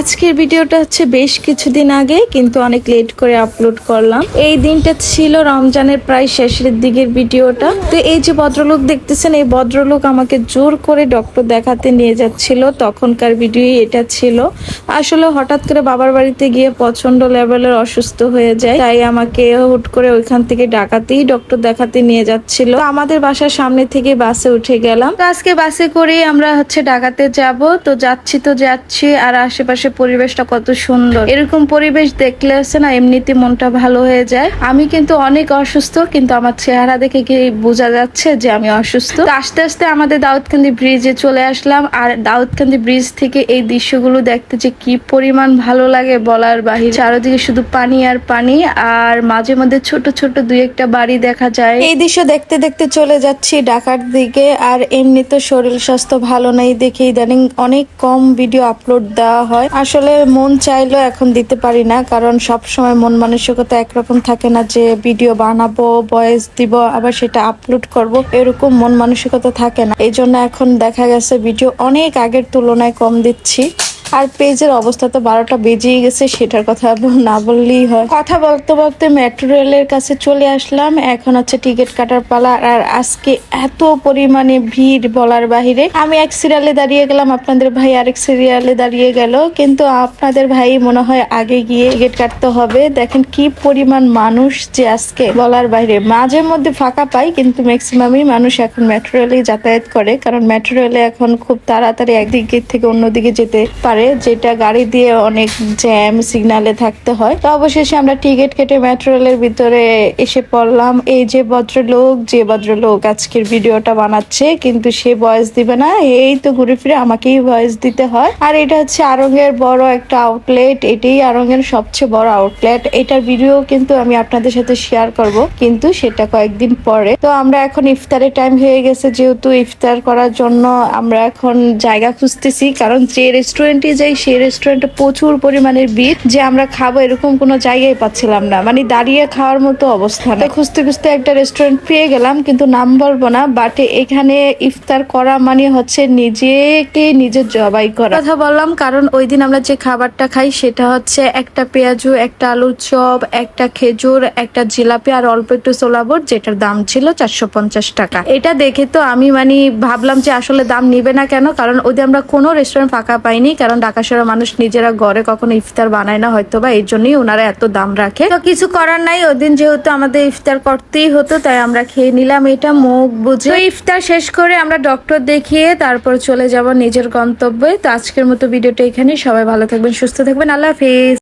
আজকের ভিডিওটা হচ্ছে বেশ কিছুদিন আগে, কিন্তু অনেক লেট করে আপলোড করলাম। এই দিনটা ছিল রমজানের প্রায় শেষের দিকের ভিডিওটা। তো এই যে ভদ্রলোক দেখতেছেন, এই ভদ্রলোক আমাকে জোর করে ডক্টর দেখাতে নিয়ে যাচ্ছিল। তখনকার ভিডিও এটা ছিল। আসলে হঠাৎ করে বাবার বাড়িতে গিয়ে প্রচন্ড লেভেলের অসুস্থ হয়ে যায়, তাই আমাকে হুট করে ওইখান থেকে ঢাকাতেই ডক্টর দেখাতে নিয়ে যাচ্ছিল। তো আমাদের বাসার সামনে থেকে বাসে উঠে গেলাম। তো আজকে বাসে করে আমরা হচ্ছে ঢাকাতে যাব। তো যাচ্ছি আর আশেপাশে পরিবেশটা কত সুন্দর। এরকম পরিবেশ দেখলে আছে না, এমনিতে মনটা ভালো হয়ে যায়। আমি কিন্তু অনেক অসুস্থ, কিন্তু আমার চেহারা দেখে কি বোঝা যাচ্ছে যে আমি অসুস্থ। তো আস্তে আস্তে আমাদের দাউদকান্দি ব্রিজে চলে আসলাম। আর দাউদকান্দি ব্রিজ থেকে এই দৃশ্যগুলো দেখতে যে কি পরিমাণ ভালো লাগে বলার বাহিরে। চারদিকে শুধু পানি আর পানি, আর মাঝে মধ্যে ছোট ছোট দুই একটা বাড়ি দেখা যায়। এই দৃশ্য দেখতে দেখতে চলে যাচ্ছি ঢাকার দিকে। আর এমনি তো শরীর স্বাস্থ্য ভালো নেই দেখে ইদানিং অনেক কম ভিডিও আপলোড দেওয়া হয়। আসলে মন চাইলেও এখন দিতে পারি না, কারণ সব সময় মন মানসিকতা একরকম থাকে না যে ভিডিও বানাবো, ভয়েস দিব, আবার সেটা আপলোড করব, এরকম মন মানসিকতা থাকে না। এই জন্য এখন দেখা গেছে ভিডিও অনেক আগের তুলনায় কম দিচ্ছি। আর পেজের অবস্থা তো 12টা বেজেই গেছে, সেটার কথা না বললেই হয়। কথা বলতে বলতে মেট্রো রেলের কাছে চলে আসলাম। এখন হচ্ছে টিকিট কাটার পালা। আর আজকে এত পরিমাণে ভিড় বলার বাহিরে। আমি এক সিরিয়ালে দাঁড়িয়ে গেলাম, আপনাদের ভাই আরেক সিরিয়ালে দাঁড়িয়ে গেল, কিন্তু আপনাদের ভাই মনে হয় আগে গিয়ে টিকিট কাটতে হবে। দেখেন কি পরিমাণ মানুষ যে আজকে বলার বাইরে। মাঝে মধ্যে ফাঁকা পাই, কিন্তু ম্যাক্সিমামই মানুষ এখন মেট্রো রেলে যাতায়াত করে, কারণ মেট্রো রেলে এখন খুব তাড়াতাড়ি একদিকে থেকে অন্যদিকে যেতে পারে, যেটা গাড়ি দিয়ে অনেক জ্যাম সিগনালে থাকতে হয়। তো অবশেষে আমরা টিকিট কেটে মেট্রো রেলের ভিতরে এসে পড়লাম। এই যে ভদ্রলোক আজকের ভিডিওটা বানাচ্ছে, কিন্তু সে ভয়েস দিবে না, এই তো ঘুরে ফিরে আমাকেই ভয়েস দিতে হয়। আর এটা হচ্ছে আড়ংয়ের বড় একটা আউটলেট, এটাই আড়ংয়ের সবচেয়ে বড় আউটলেট। এটার ভিডিও কিন্তু আমি আপনাদের সাথে শেয়ার করব, কিন্তু সেটা কয়েকদিন পরে। তো আমরা এখন ইফতারের টাইম হয়ে গেছে, যেহেতু ইফতার করার জন্য আমরা এখন জায়গা খুঁজতেছি, কারণ যে রেস্টুরেন্টে যাই সেই রেস্টুরেন্টে প্রচুর পরিমাণের ভিড়, যে আমরা খাবো এরকম কোনো জায়গায় পাচ্ছিলাম না, মানে দাঁড়িয়ে খাওয়ার মতো অবস্থা না। খুঁজতে খুঁজতে একটা রেস্টুরেন্ট পেয়ে গেলাম, কিন্তু নাম বলবো না। বাট এখানে ইফতার করা মানে হচ্ছে নিজে জবাই করা। কথা বললাম কারণ ওই দিন আমরা যে খাবারটা খাই সেটা হচ্ছে একটা পেঁয়াজু, একটা আলুর চপ, একটা খেজুর, একটা জিলাপি আর অল্প একটু সোলাবর, যেটার দাম ছিল 450 টাকা। এটা দেখে তো আমি ভাবলাম যে আসলে দাম নিবে না কেন, কারণ ওই দিন আমরা কোনো রেস্টুরেন্ট ফাঁকা পাইনি, কারণ ঢাকা শহরের মানুষ নিজেরা ঘরে কখনো ইফতার বানায় না হয়তো, বা এই জন্যই ওনারা এত দাম রাখে। তো কিছু করার নাই, ওই দিন যেহেতু আমাদের ইফতার করতেই হতো, তাই আমরা খেয়ে নিলাম এটা মুখ বুঝে। তো ইফতার শেষ করে আমরা ডক্টর দেখিয়ে তারপর চলে যাব নিজের গন্তব্যে। তো আজকের মতো ভিডিওটা এখানে। সবাই ভালো থাকবেন, সুস্থ থাকবেন, আল্লাহ হাফেজ।